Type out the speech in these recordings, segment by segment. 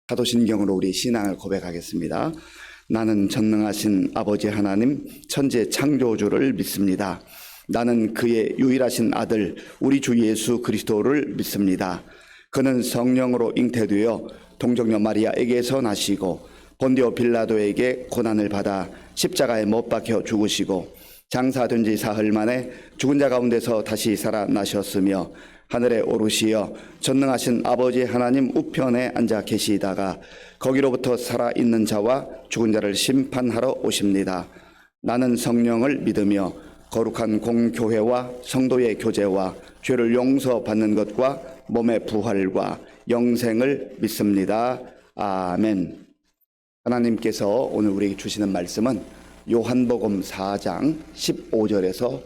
사도신경으로 우리 신앙을 고백하겠습니다. 나는 전능하신 아버지 하나님 천재 창조주를 믿습니다. 나는 그의 유일하신 아들 우리 주 예수 그리스도를 믿습니다. 그는 성령으로 잉태되어 동정녀 마리아에게서 나시고 본디오 빌라도에게 고난을 받아 십자가에 못 박혀 죽으시고 장사된 지 사흘 만에 죽은 자 가운데서 다시 살아나셨으며 하늘에 오르시어 전능하신 아버지 하나님 우편에 앉아 계시다가 거기로부터 살아있는 자와 죽은 자를 심판하러 오십니다. 나는 성령을 믿으며 거룩한 공교회와 성도의 교제와 죄를 용서받는 것과 몸의 부활과 영생을 믿습니다. 아멘. 하나님께서 오늘 우리에게 주시는 말씀은 요한복음 4장 15절에서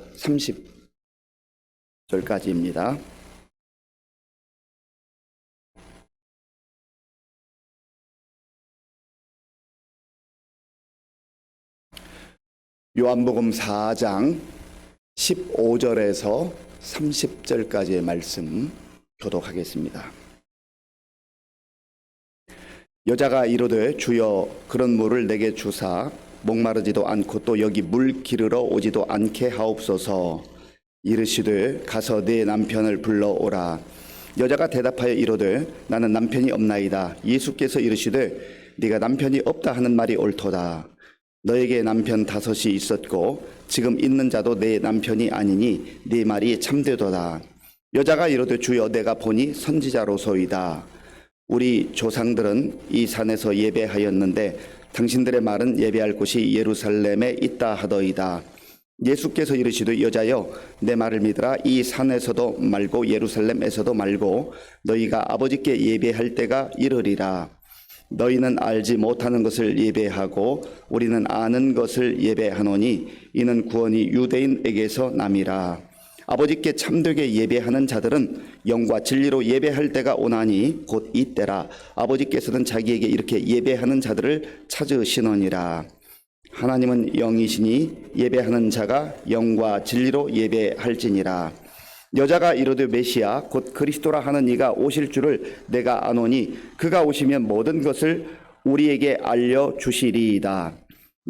30절까지입니다. 요한복음 4장 15절에서 30절까지의 말씀 교독하겠습니다. 여자가 이르되 주여 그런 물을 내게 주사 목마르지도 않고 또 여기 물 기르러 오지도 않게 하옵소서. 이르시되 가서 네 남편을 불러오라. 여자가 대답하여 이르되 나는 남편이 없나이다. 예수께서 이르시되 네가 남편이 없다 하는 말이 옳도다. 너에게 남편 5이 있었고 지금 있는 자도 내 남편이 아니니 네 말이 참되도다. 여자가 이르되 주여 내가 보니 선지자로소이다. 우리 조상들은 이 산에서 예배하였는데 당신들의 말은 예배할 곳이 예루살렘에 있다 하더이다. 예수께서 이르시되 여자여 내 말을 믿으라. 이 산에서도 말고 예루살렘에서도 말고 너희가 아버지께 예배할 때가 이르리라. 너희는 알지 못하는 것을 예배하고 우리는 아는 것을 예배하노니 이는 구원이 유대인에게서 남이라. 아버지께 참되게 예배하는 자들은 영과 진리로 예배할 때가 오나니 곧 이때라. 아버지께서는 자기에게 이렇게 예배하는 자들을 찾으시느니라. 하나님은 영이시니 예배하는 자가 영과 진리로 예배할지니라. 여자가 이르되 메시아 곧 그리스도라 하는 이가 오실 줄을 내가 아노니 그가 오시면 모든 것을 우리에게 알려주시리이다.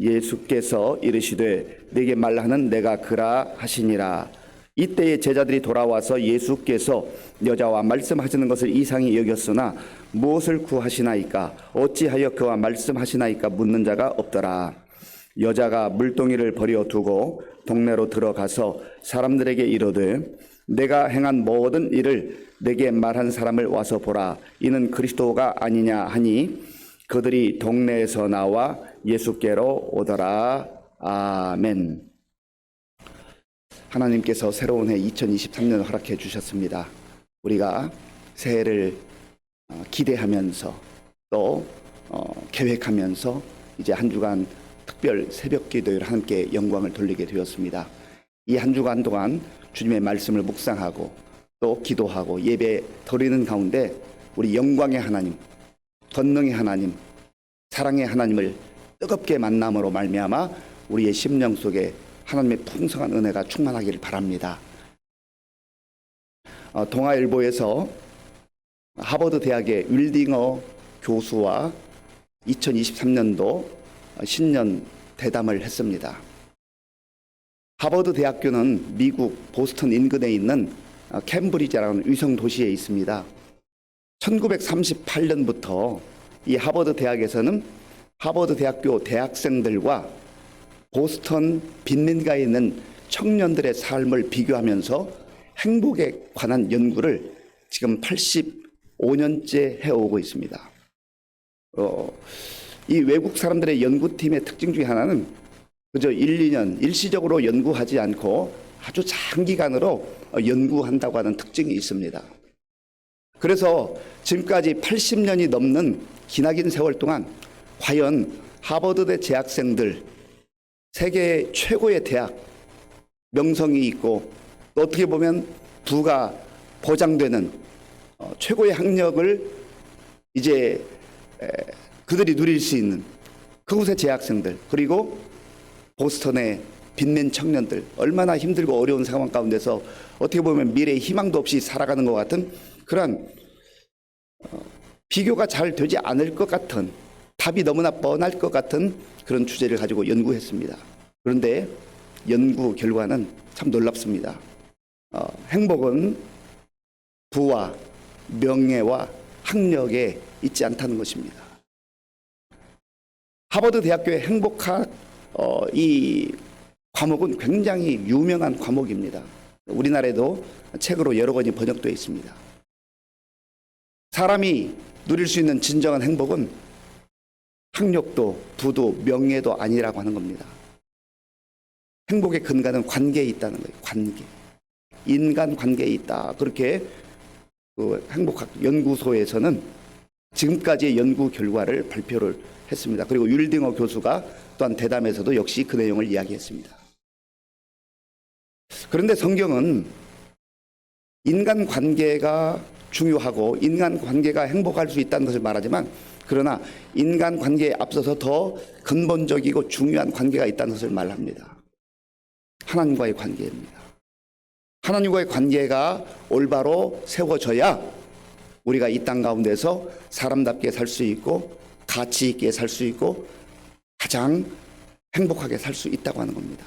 예수께서 이르시되 내게 말하는 내가 그라 하시니라. 이때에 제자들이 돌아와서 예수께서 여자와 말씀하시는 것을 이상히 여겼으나 무엇을 구하시나이까 어찌하여 그와 말씀하시나이까 묻는 자가 없더라. 여자가 물동이를 버려 두고 동네로 들어가서 사람들에게 이르되 내가 행한 모든 일을 내게 말한 사람을 와서 보라. 이는 그리스도가 아니냐 하니 그들이 동네에서 나와 예수께로 오더라. 아멘. 하나님께서 새로운 해 2023년을 허락해 주셨습니다. 우리가 새해를 기대하면서 또 계획하면서 이제 한 주간 특별 새벽 기도를 함께 영광을 돌리게 되었습니다. 이 한 주간 동안 주님의 말씀을 묵상하고 또 기도하고 예배 드리는 가운데 우리 영광의 하나님, 권능의 하나님, 사랑의 하나님을 뜨겁게 만남으로 말미암아 우리의 심령 속에 하나님의 풍성한 은혜가 충만하기를 바랍니다. 동아일보에서 하버드 대학의 윌딩어 교수와 2023년도 신년 대담을 했습니다. 하버드 대학교는 미국 보스턴 인근에 있는 캠브리지라는 위성 도시에 있습니다. 1938년부터 이 하버드 대학에서는 하버드 대학교 대학생들과 보스턴 빈민가에 있는 청년들의 삶을 비교하면서 행복에 관한 연구를 지금 85년째 해오고 있습니다. 이 외국 사람들의 연구팀의 특징 중에 하나는 그저 1, 2년 일시적으로 연구하지 않고 아주 장기간으로 연구한다고 하는 특징이 있습니다. 그래서 지금까지 80년이 넘는 기나긴 세월 동안 과연 하버드대 재학생들 세계 최고의 대학 명성이 있고 또 어떻게 보면 부가 보장되는 최고의 학력을 이제 그들이 누릴 수 있는 그곳의 재학생들 그리고 보스턴의 빚낸 청년들 얼마나 힘들고 어려운 상황 가운데서 어떻게 보면 미래의 희망도 없이 살아가는 것 같은 그런 비교가 잘 되지 않을 것 같은, 답이 너무나 뻔할 것 같은 그런 주제를 가지고 연구했습니다. 그런데 연구 결과는 참 놀랍습니다. 행복은 부와 명예와 학력에 있지 않다는 것입니다. 하버드 대학교의 행복학 이 과목은 굉장히 유명한 과목입니다. 우리나라에도 책으로 여러 권이 번역되어 있습니다. 사람이 누릴 수 있는 진정한 행복은 학력도 부도 명예도 아니라고 하는 겁니다. 행복의 근간은 관계에 있다는 거예요. 관계. 인간 관계에 있다. 그렇게 그 행복학 연구소에서는 지금까지의 연구 결과를 발표를 했습니다. 그리고 율딩어 교수가 또한 대담에서도 역시 그 내용을 이야기했습니다. 그런데 성경은 인간 관계가 중요하고 인간 관계가 행복할 수 있다는 것을 말하지만, 그러나 인간 관계에 앞서서 더 근본적이고 중요한 관계가 있다는 것을 말합니다. 하나님과의 관계입니다. 하나님과의 관계가 올바로 세워져야 우리가 이 땅 가운데서 사람답게 살 수 있고 가치 있게 살 수 있고 가장 행복하게 살 수 있다고 하는 겁니다.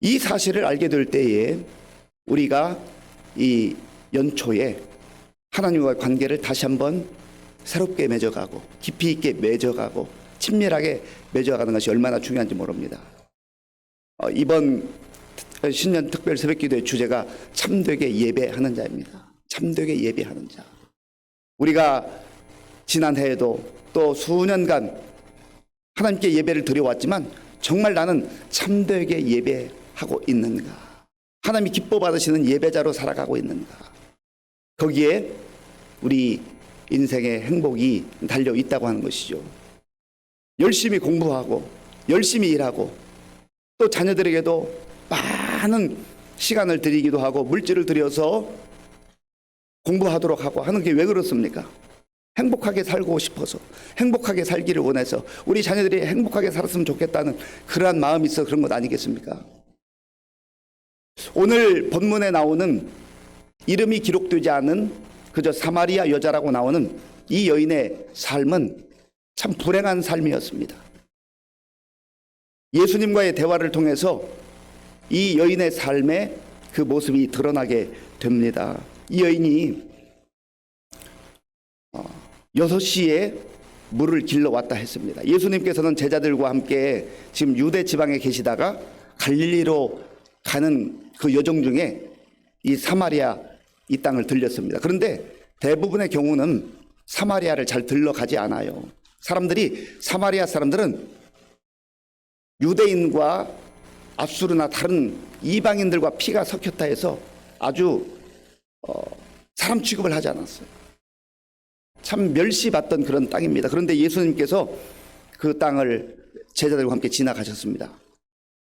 이 사실을 알게 될 때에 우리가 이 연초에 하나님과의 관계를 다시 한번 새롭게 맺어가고 깊이 있게 맺어가고 친밀하게 맺어가는 것이 얼마나 중요한지 모릅니다. 이번 신년 특별 새벽기도의 주제가 참되게 예배하는 자입니다. 참되게 예배하는 자. 우리가 지난해에도 또 수년간 하나님께 예배를 드려왔지만 정말 나는 참되게 예배하고 있는가? 하나님이 기뻐 받으시는 예배자로 살아가고 있는가? 거기에 우리 인생의 행복이 달려 있다고 하는 것이죠. 열심히 공부하고 열심히 일하고 또 자녀들에게도 많은 시간을 드리기도 하고 물질을 들여서 공부하도록 하고 하는 게 왜 그렇습니까? 행복하게 살고 싶어서, 행복하게 살기를 원해서, 우리 자녀들이 행복하게 살았으면 좋겠다는 그러한 마음이 있어 그런 것 아니겠습니까? 오늘 본문에 나오는 이름이 기록되지 않은 그저 사마리아 여자라고 나오는 이 여인의 삶은 참 불행한 삶이었습니다. 예수님과의 대화를 통해서 이 여인의 삶의 그 모습이 드러나게 됩니다. 이 여인이 6시에 물을 길러 왔다 했습니다. 예수님께서는 제자들과 함께 지금 유대 지방에 계시다가 갈릴리로 가는 그 여정 중에 이 사마리아 이 땅을 들렸습니다. 그런데 대부분의 경우는 사마리아를 잘 들러가지 않아요. 사마리아 사람들은 유대인과 압수르나 다른 이방인들과 피가 섞였다 해서 아주 사람 취급을 하지 않았어요. 참 멸시받던 그런 땅입니다. 그런데 예수님께서 그 땅을 제자들과 함께 지나가셨습니다.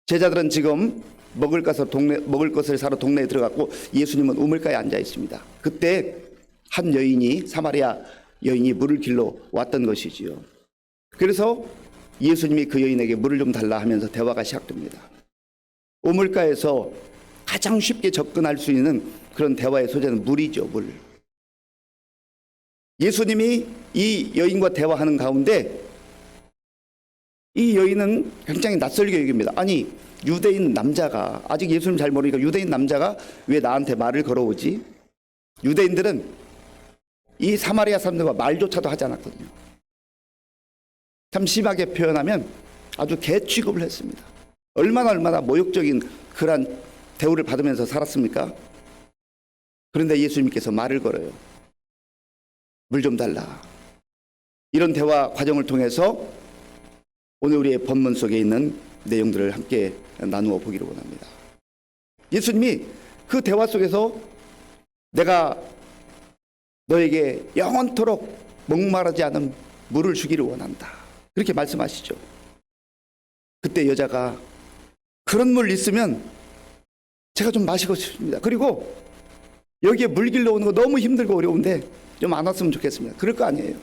제자들은 지금 먹을 것을 사러 동네에 들어갔고 예수님은 우물가에 앉아 있습니다. 그때 한 여인이, 사마리아 여인이 물을 길러 왔던 것이지요. 그래서 예수님이 그 여인에게 물을 좀 달라 하면서 대화가 시작됩니다. 우물가에서 가장 쉽게 접근할 수 있는 그런 대화의 소재는 물이죠, 물. 예수님이 이 여인과 대화하는 가운데 이 여인은 굉장히 낯설게 여깁니다. 아니, 유대인 남자가, 아직 예수님 잘 모르니까 유대인 남자가 왜 나한테 말을 걸어오지? 유대인들은 이 사마리아 사람들과 말조차도 하지 않았거든요. 참 심하게 표현하면 아주 개 취급을 했습니다. 얼마나 모욕적인 그러한 대우를 받으면서 살았습니까? 그런데 예수님께서 말을 걸어요. 물 좀 달라. 이런 대화 과정을 통해서 오늘 우리의 본문 속에 있는 내용들을 함께 나누어 보기를 원합니다. 예수님이 그 대화 속에서 내가 너에게 영원토록 목마르지 않은 물을 주기를 원한다. 그렇게 말씀하시죠. 그때 여자가 그런 물 있으면 제가 좀 마시고 싶습니다. 그리고 여기에 물 길러 오는 거 너무 힘들고 어려운데 좀 안 왔으면 좋겠습니다. 그럴 거 아니에요.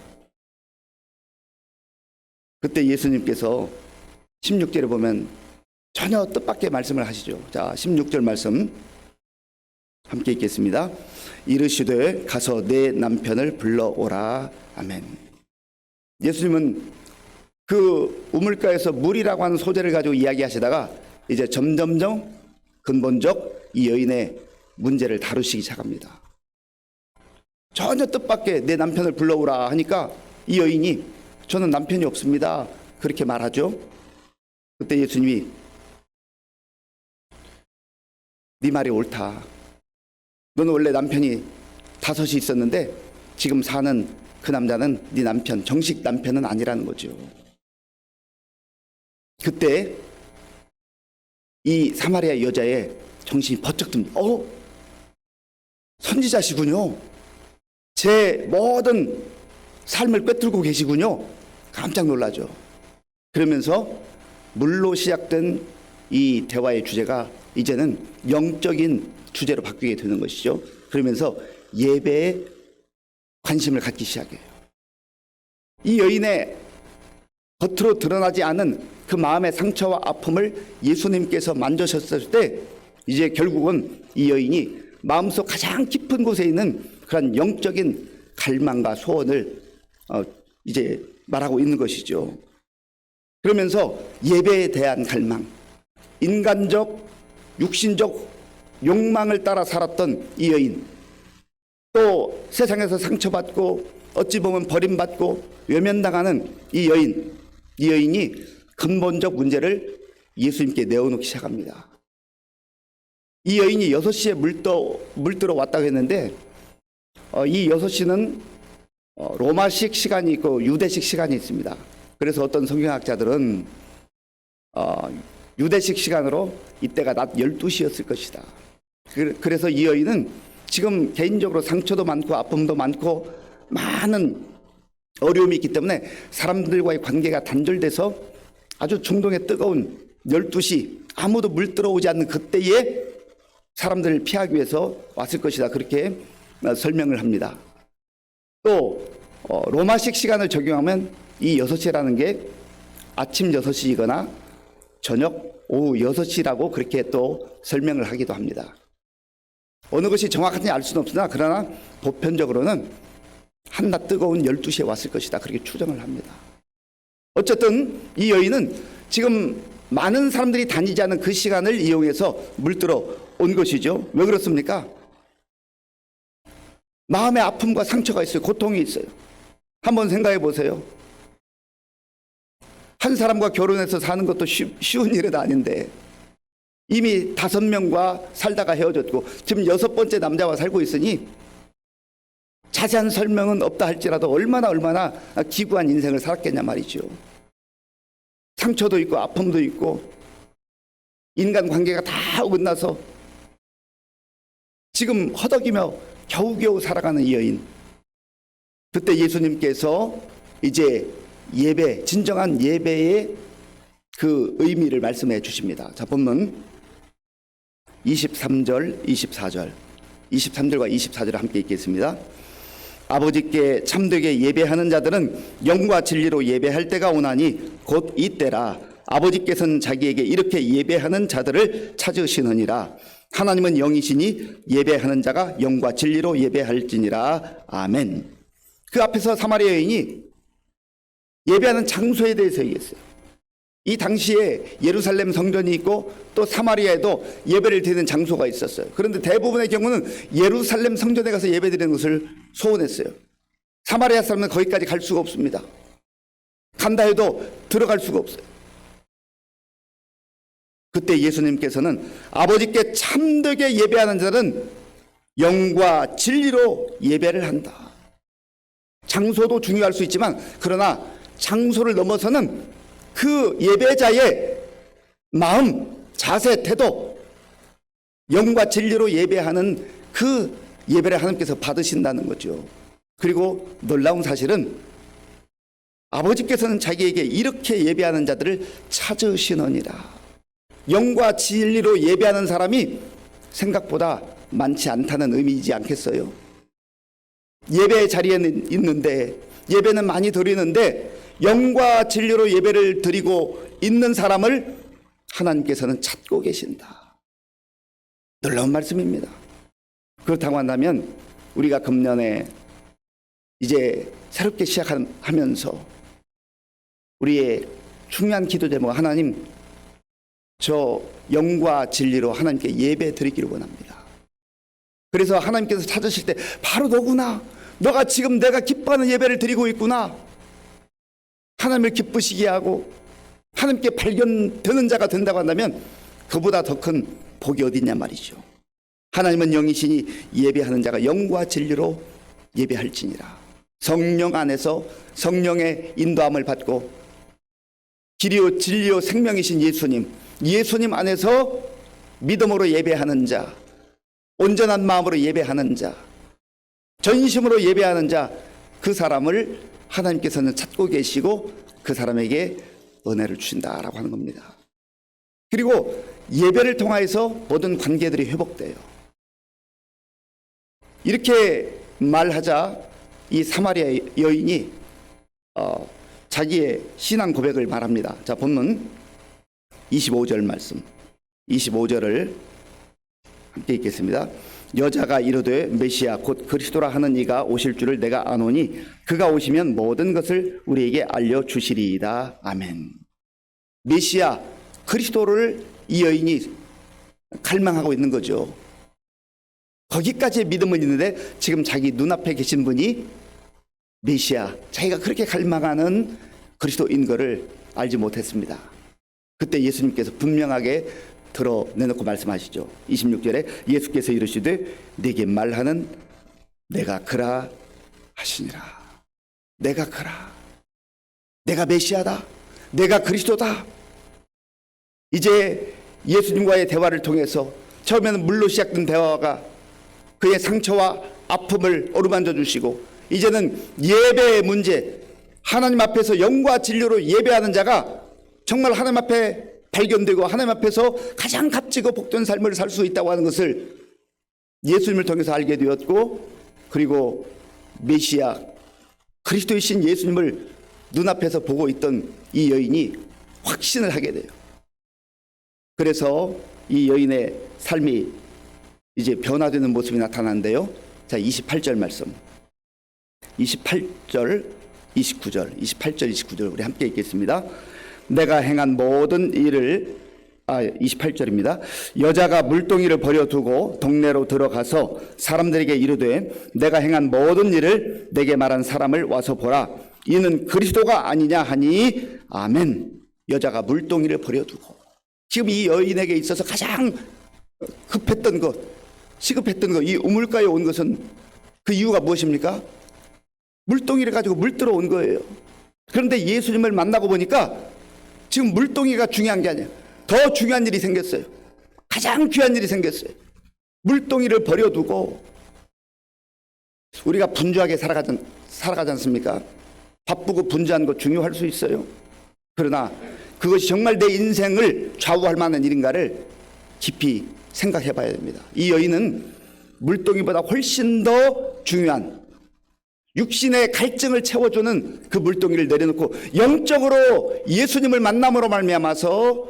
그때 예수님께서 16절에 보면 전혀 뜻밖의 말씀을 하시죠. 자, 16절 말씀 함께 읽겠습니다. 이르시되 가서 내 남편을 불러오라. 아멘. 예수님은 그 우물가에서 물이라고 하는 소재를 가지고 이야기하시다가 이제 점점점 근본적 이 여인의 문제를 다루시기 시작합니다. 전혀 뜻밖의 내 남편을 불러오라 하니까 이 여인이 저는 남편이 없습니다. 그렇게 말하죠. 그때 예수님이 네 말이 옳다. 너는 원래 남편이 5이 있었는데 지금 사는 그 남자는 네 남편, 정식 남편은 아니라는 거죠. 그때 이 사마리아 여자의 정신이 번쩍 듭니다. 선지자시군요. 제 모든 삶을 꿰뚫고 계시군요. 깜짝 놀라죠. 그러면서 물로 시작된 이 대화의 주제가 이제는 영적인 주제로 바뀌게 되는 것이죠. 그러면서 예배에 관심을 갖기 시작해요. 이 여인의 겉으로 드러나지 않은 그 마음의 상처와 아픔을 예수님께서 만져셨을 때 이제 결국은 이 여인이 마음속 가장 깊은 곳에 있는 그런 영적인 갈망과 소원을 이제 말하고 있는 것이죠. 그러면서 예배에 대한 갈망, 인간적, 육신적 욕망을 따라 살았던 이 여인, 또 세상에서 상처받고 어찌 보면 버림받고 외면당하는 이 여인이 근본적 문제를 예수님께 내어놓기 시작합니다. 이 여인이 6시에 물들어 왔다고 했는데 이 6시는 로마식 시간이 있고 유대식 시간이 있습니다. 그래서 어떤 성경학자들은 유대식 시간으로 이때가 낮 12시였을 것이다. 그래서 이 여인은 지금 개인적으로 상처도 많고 아픔도 많고 많은 어려움이 있기 때문에 사람들과의 관계가 단절돼서 아주 중동의 뜨거운 12시 아무도 물 들어오지 않는 그때에 사람들을 피하기 위해서 왔을 것이다. 그렇게 설명을 합니다. 또 로마식 시간을 적용하면 이 6시라는 게 아침 6시이거나 저녁 오후 6시라고 그렇게 또 설명을 하기도 합니다. 어느 것이 정확한지 알 수는 없으나 그러나 보편적으로는 한낮 뜨거운 12시에 왔을 것이다. 그렇게 추정을 합니다. 어쨌든 이 여인은 지금 많은 사람들이 다니지 않은 그 시간을 이용해서 물들어 온 것이죠. 왜 그렇습니까? 마음의 아픔과 상처가 있어요. 고통이 있어요. 한번 생각해 보세요. 한 사람과 결혼해서 사는 것도 쉬운 일은 아닌데 이미 5명과 살다가 헤어졌고 지금 6번째 남자와 살고 있으니 자세한 설명은 없다 할지라도 얼마나 기구한 인생을 살았겠냐 말이죠. 상처도 있고 아픔도 있고 인간관계가 다 어긋나서 지금 허덕이며 겨우겨우 살아가는 이 여인. 그때 예수님께서 이제 예배, 진정한 예배의 그 의미를 말씀해 주십니다. 자, 본문 23절, 24절, 23절과 24절을 함께 읽겠습니다. 아버지께 참되게 예배하는 자들은 영과 진리로 예배할 때가 오나니 곧 이때라. 아버지께서는 자기에게 이렇게 예배하는 자들을 찾으시느니라. 하나님은 영이시니 예배하는 자가 영과 진리로 예배할지니라. 아멘. 그 앞에서 사마리아 여인이 예배하는 장소에 대해서 얘기했어요. 이 당시에 예루살렘 성전이 있고 또 사마리아에도 예배를 드리는 장소가 있었어요. 그런데 대부분의 경우는 예루살렘 성전에 가서 예배 드리는 것을 소원했어요. 사마리아 사람은 거기까지 갈 수가 없습니다. 간다 해도 들어갈 수가 없어요. 그때 예수님께서는 아버지께 참되게 예배하는 자는 영과 진리로 예배를 한다. 장소도 중요할 수 있지만 그러나 장소를 넘어서는 그 예배자의 마음, 자세, 태도, 영과 진리로 예배하는 그 예배를 하나님께서 받으신다는 거죠. 그리고 놀라운 사실은 아버지께서는 자기에게 이렇게 예배하는 자들을 찾으시느니라. 영과 진리로 예배하는 사람이 생각보다 많지 않다는 의미이지 않겠어요? 예배 자리에는 있는데 예배는 많이 드리는데 영과 진리로 예배를 드리고 있는 사람을 하나님께서는 찾고 계신다. 놀라운 말씀입니다. 그렇다고 한다면 우리가 금년에 이제 새롭게 시작하면서 우리의 중요한 기도 제목, 하나님, 저 영과 진리로 하나님께 예배 드리기를 원합니다. 그래서 하나님께서 찾으실 때 바로 너구나, 너가 지금 내가 기뻐하는 예배를 드리고 있구나, 하나님을 기쁘시게 하고 하나님께 발견되는 자가 된다고 한다면 그보다 더 큰 복이 어디 있냐 말이죠. 하나님은 영이시니 예배하는 자가 영과 진리로 예배할지니라. 성령 안에서 성령의 인도함을 받고 길이요 진리요 생명이신 예수님 안에서 믿음으로 예배하는 자, 온전한 마음으로 예배하는 자, 전심으로 예배하는 자, 그 사람을 하나님께서는 찾고 계시고 그 사람에게 은혜를 주신다라고 하는 겁니다. 그리고 예배를 통하여서 모든 관계들이 회복돼요. 이렇게 말하자 이 사마리아 여인이 자기의 신앙 고백을 말합니다. 자, 본문 25절 말씀, 25절을 함께 읽겠습니다. 여자가 이르되 메시아 곧 그리스도라 하는 이가 오실 줄을 내가 아노니 그가 오시면 모든 것을 우리에게 알려주시리이다. 아멘. 메시아 그리스도를 이 여인이 갈망하고 있는 거죠. 거기까지의 믿음은 있는데 지금 자기 눈앞에 계신 분이 메시아, 자기가 그렇게 갈망하는 그리스도인 것을 알지 못했습니다. 그때 예수님께서 분명하게 드러내놓고 말씀하시죠. 26절에 예수께서 이르시되 내게 말하는 내가 그라 하시니라. 내가 그라, 내가 메시아다, 내가 그리스도다. 이제 예수님과의 대화를 통해서 처음에는 물로 시작된 대화가 그의 상처와 아픔을 어루만져 주시고 이제는 예배의 문제, 하나님 앞에서 영과 진리로 예배하는 자가 정말 하나님 앞에 발견되고 하나님 앞에서 가장 값지고 복된 삶을 살 수 있다고 하는 것을 예수님을 통해서 알게 되었고, 그리고 메시아 그리스도이신 예수님을 눈앞에서 보고 있던 이 여인이 확신을 하게 돼요. 그래서 이 여인의 삶이 이제 변화되는 모습이 나타나는데요. 자, 28절 말씀, 28절 29절 우리 함께 읽겠습니다. 내가 행한 모든 일을 28절입니다. 여자가 물동이를 버려두고 동네로 들어가서 사람들에게 이르되 내가 행한 모든 일을 내게 말한 사람을 와서 보라, 이는 그리스도가 아니냐 하니 아멘. 여자가 물동이를 버려두고, 지금 이 여인에게 있어서 가장 급했던 것, 시급했던 것, 이 우물가에 온 것은 그 이유가 무엇입니까? 물동이를 가지고 물들어 온 거예요. 그런데 예수님을 만나고 보니까 지금 물동이가 중요한 게 아니에요. 더 중요한 일이 생겼어요. 가장 귀한 일이 생겼어요. 물동이를 버려두고, 우리가 분주하게 살아가지 않습니까? 바쁘고 분주한 것 중요할 수 있어요. 그러나 그것이 정말 내 인생을 좌우할 만한 일인가를 깊이 생각해 봐야 됩니다. 이 여인은 물동이보다 훨씬 더 중요한 육신의 갈증을 채워주는 그 물동이를 내려놓고 영적으로 예수님을 만남으로 말미암아서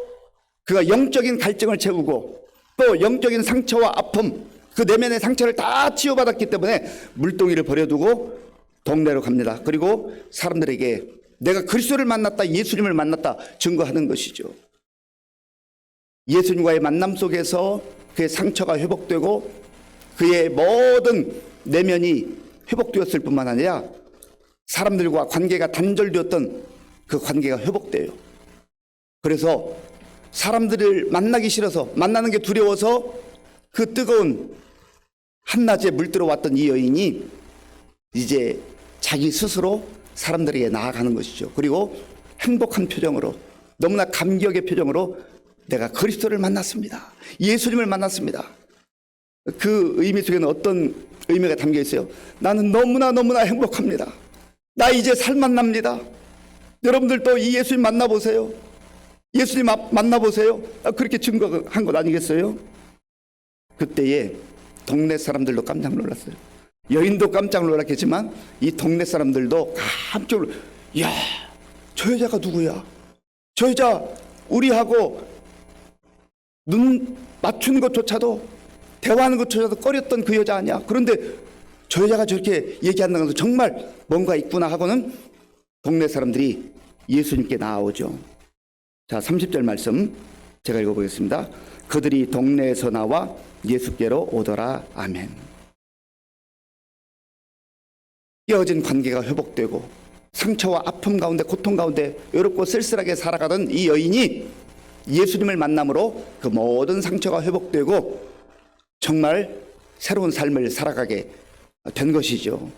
그가 영적인 갈증을 채우고 또 영적인 상처와 아픔, 그 내면의 상처를 다 치유받았기 때문에 물동이를 버려두고 동네로 갑니다. 그리고 사람들에게 내가 그리스도를 만났다, 예수님을 만났다 증거하는 것이죠. 예수님과의 만남 속에서 그의 상처가 회복되고 그의 모든 내면이 회복되었을 뿐만 아니라 사람들과 관계가 단절되었던 그 관계가 회복돼요. 그래서 사람들을 만나기 싫어서, 만나는 게 두려워서 그 뜨거운 한낮에 물들어 왔던 이 여인이 이제 자기 스스로 사람들에게 나아가는 것이죠. 그리고 행복한 표정으로, 너무나 감격의 표정으로 내가 그리스도를 만났습니다, 예수님을 만났습니다. 그 의미 속에는 어떤 의미가 담겨 있어요? 나는 너무나 행복합니다. 나 이제 살만납니다. 여러분들도 이 예수님 만나보세요. 예수님 만나보세요. 그렇게 증거한 것 아니겠어요? 그때에 동네 사람들도 깜짝 놀랐어요. 여인도 깜짝 놀랐겠지만 이 동네 사람들도 깜짝 놀랐어요. 이야, 저 여자가 누구야? 저 여자 우리하고 눈 맞춘 것조차도 대화하는 것조차도 꺼렸던 그 여자 아니야. 그런데 저 여자가 저렇게 얘기한다는 것은 정말 뭔가 있구나 하고는 동네 사람들이 예수님께 나아오죠. 자, 30절 말씀 제가 읽어보겠습니다. 그들이 동네에서 나와 예수께로 오더라. 아멘. 깨어진 관계가 회복되고 상처와 아픔 가운데 고통 가운데 외롭고 쓸쓸하게 살아가던 이 여인이 예수님을 만남으로 그 모든 상처가 회복되고 정말 새로운 삶을 살아가게 된 것이죠.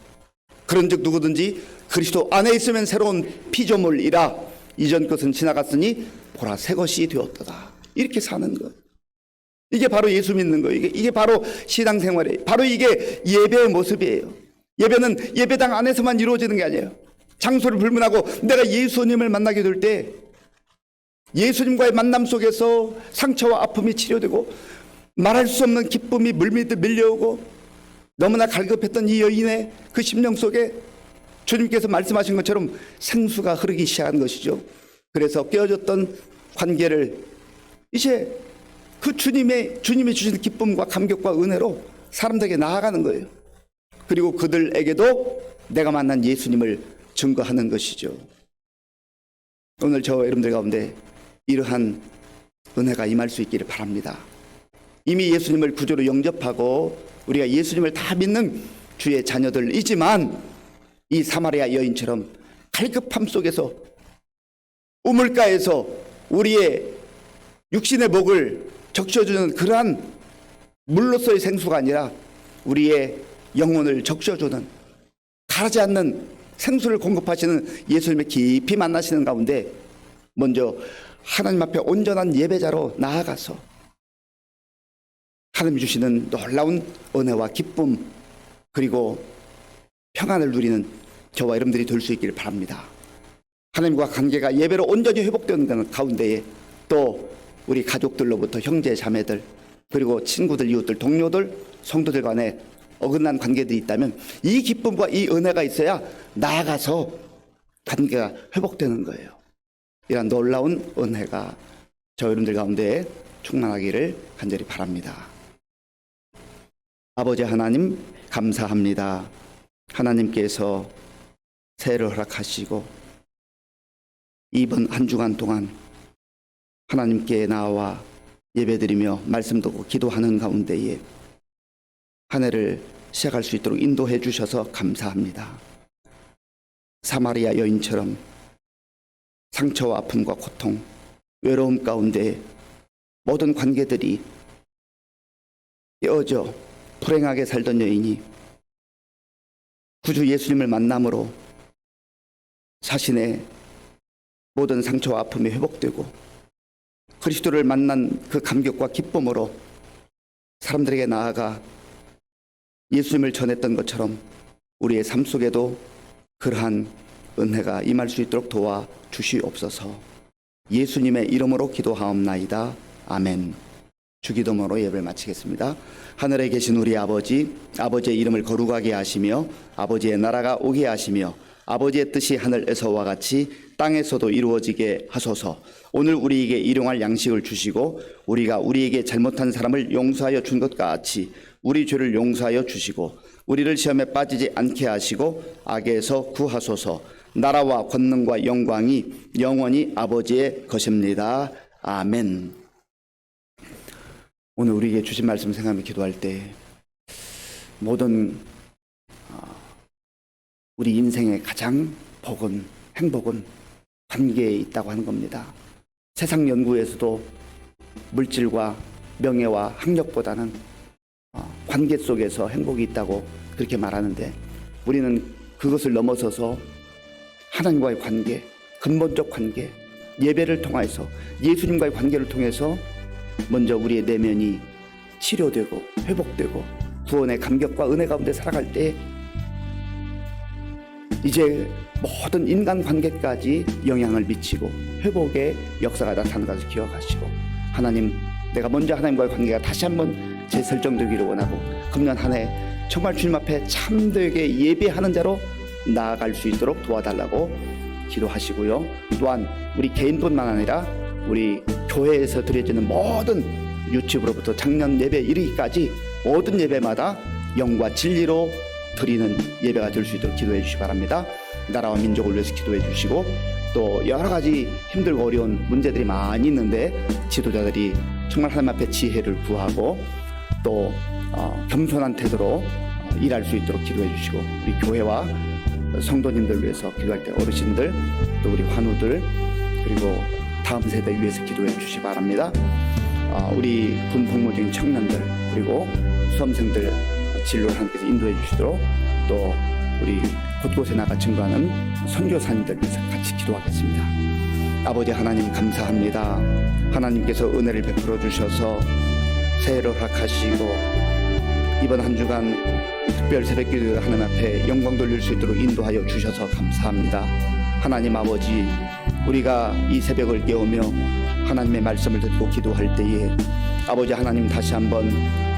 그런즉 누구든지 그리스도 안에 있으면 새로운 피조물이라 이전 것은 지나갔으니 보라 새 것이 되었도다. 이렇게 사는 것. 이게 바로 예수 믿는 거예요. 이게 바로 신앙생활이에요. 바로 이게 예배의 모습이에요. 예배는 예배당 안에서만 이루어지는 게 아니에요. 장소를 불문하고 내가 예수님을 만나게 될 때 예수님과의 만남 속에서 상처와 아픔이 치료되고 말할 수 없는 기쁨이 물밀듯 밀려오고 너무나 갈급했던 이 여인의 그 심령 속에 주님께서 말씀하신 것처럼 생수가 흐르기 시작한 것이죠. 그래서 깨어졌던 관계를 이제 그 주님이 주시는 기쁨과 감격과 은혜로 사람들에게 나아가는 거예요. 그리고 그들에게도 내가 만난 예수님을 증거하는 것이죠. 오늘 저 여러분들 가운데 이러한 은혜가 임할 수 있기를 바랍니다. 이미 예수님을 구주로 영접하고 우리가 예수님을 다 믿는 주의 자녀들이지만 이 사마리아 여인처럼 갈급함 속에서 우물가에서 우리의 육신의 목을 적셔주는 그러한 물로서의 생수가 아니라 우리의 영혼을 적셔주는 가라지 않는 생수를 공급하시는 예수님을 깊이 만나시는 가운데 먼저 하나님 앞에 온전한 예배자로 나아가서 하나님 주시는 놀라운 은혜와 기쁨 그리고 평안을 누리는 저와 여러분들이 될 수 있기를 바랍니다. 하나님과 관계가 예배로 온전히 회복되는 가운데에 또 우리 가족들로부터 형제 자매들 그리고 친구들 이웃들 동료들 성도들 간에 어긋난 관계들이 있다면 이 기쁨과 이 은혜가 있어야 나아가서 관계가 회복되는 거예요. 이런 놀라운 은혜가 저 여러분들 가운데 충만하기를 간절히 바랍니다. 아버지 하나님 감사합니다. 하나님께서 새해를 허락하시고 이번 한 주간 동안 하나님께 나와 예배드리며 말씀 듣고 기도하는 가운데에 한 해를 시작할 수 있도록 인도해 주셔서 감사합니다. 사마리아 여인처럼 상처와 아픔과 고통, 외로움 가운데 모든 관계들이 깨어져 불행하게 살던 여인이 구주 예수님을 만남으로 자신의 모든 상처와 아픔이 회복되고 그리스도를 만난 그 감격과 기쁨으로 사람들에게 나아가 예수님을 전했던 것처럼 우리의 삶 속에도 그러한 은혜가 임할 수 있도록 도와 주시옵소서. 예수님의 이름으로 기도하옵나이다. 아멘. 주기도문으로 예배를 마치겠습니다. 하늘에 계신 우리 아버지, 아버지의 이름을 거룩하게 하시며 아버지의 나라가 오게 하시며 아버지의 뜻이 하늘에서와 같이 땅에서도 이루어지게 하소서. 오늘 우리에게 일용할 양식을 주시고 우리가 우리에게 잘못한 사람을 용서하여 준 것 같이 우리 죄를 용서하여 주시고 우리를 시험에 빠지지 않게 하시고 악에서 구하소서. 나라와 권능과 영광이 영원히 아버지의 것입니다. 아멘. 오늘 우리에게 주신 말씀 생각하며 기도할 때 모든 우리 인생의 가장 복은 행복은 관계에 있다고 하는 겁니다. 세상 연구에서도 물질과 명예와 학력보다는 관계 속에서 행복이 있다고 그렇게 말하는데 우리는 그것을 넘어서서 하나님과의 관계, 근본적 관계, 예배를 통해서 예수님과의 관계를 통해서 먼저 우리의 내면이 치료되고 회복되고 구원의 감격과 은혜 가운데 살아갈 때 이제 모든 인간관계까지 영향을 미치고 회복의 역사가 나타나는 것을 기억하시고 하나님, 내가 먼저 하나님과의 관계가 다시 한번 재설정되기를 원하고 금년 한 해 정말 주님 앞에 참되게 예배하는 자로 나아갈 수 있도록 도와달라고 기도하시고요. 또한 우리 개인뿐만 아니라 우리 교회에서 드려지는 모든 유치부로부터 작년 예배 이르기까지 모든 예배마다 영과 진리로 드리는 예배가 될 수 있도록 기도해 주시기 바랍니다. 나라와 민족을 위해서 기도해 주시고 또 여러 가지 힘들고 어려운 문제들이 많이 있는데 지도자들이 정말 하나님 앞에 지혜를 구하고 또 겸손한 태도로 일할 수 있도록 기도해 주시고 우리 교회와 성도님들 위해서 기도할 때 어르신들 또 우리 환우들 그리고 다음 세대 위해서 기도해 주시기 바랍니다. 우리 군 복무 중인 청년들 그리고 수험생들 진로를 하나님께서 인도해 주시도록 또 우리 곳곳에 나가 증거하는 선교사님들 위해서 같이 기도하겠습니다. 아버지 하나님 감사합니다. 하나님께서 은혜를 베풀어 주셔서 새해를 허락하시고 이번 한 주간 특별 새벽기도 하나님 앞에 영광 돌릴 수 있도록 인도하여 주셔서 감사합니다. 하나님 아버지 우리가 이 새벽을 깨우며 하나님의 말씀을 듣고 기도할 때에 아버지 하나님 다시 한번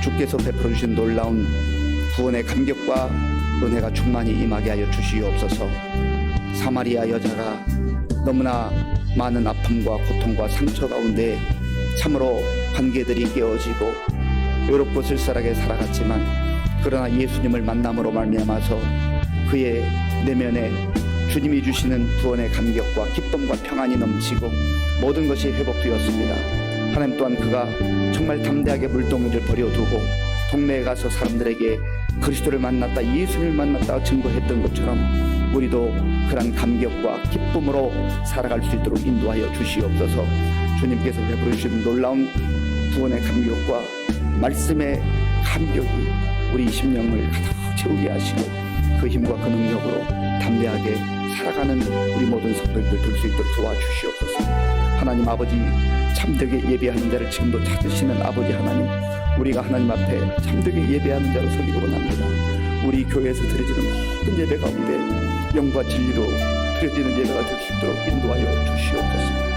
주께서 베풀어 주신 놀라운 구원의 감격과 은혜가 충만히 임하게 하여 주시옵소서. 사마리아 여자가 너무나 많은 아픔과 고통과 상처 가운데 참으로 관계들이 깨어지고 외롭고 쓸쓸하게 살아갔지만 그러나 예수님을 만남으로 말미암아서 그의 내면에 주님이 주시는 구원의 감격과 기쁨과 평안이 넘치고 모든 것이 회복되었습니다. 하나님 또한 그가 정말 담대하게 물동이를 버려두고 동네에 가서 사람들에게 그리스도를 만났다 예수님을 만났다 증거했던 것처럼 우리도 그런 감격과 기쁨으로 살아갈 수 있도록 인도하여 주시옵소서. 주님께서 베풀어 주신 놀라운 구원의 감격과 말씀의 감격이 우리 심령을 가득 채우게 하시고 그 힘과 그 능력으로 담대하게 살아가는 우리 모든 성도님들 될 수 있도록 도와주시옵소서. 하나님 아버지 참되게 예배하는 자를 지금도 찾으시는 아버지 하나님 우리가 하나님 앞에 참되게 예배하는 자로 서기를 원합니다. 우리 교회에서 드려지는 모든 예배 가운데 영과 진리로 드려지는 예배가 될 수 있도록 인도하여 주시옵소서.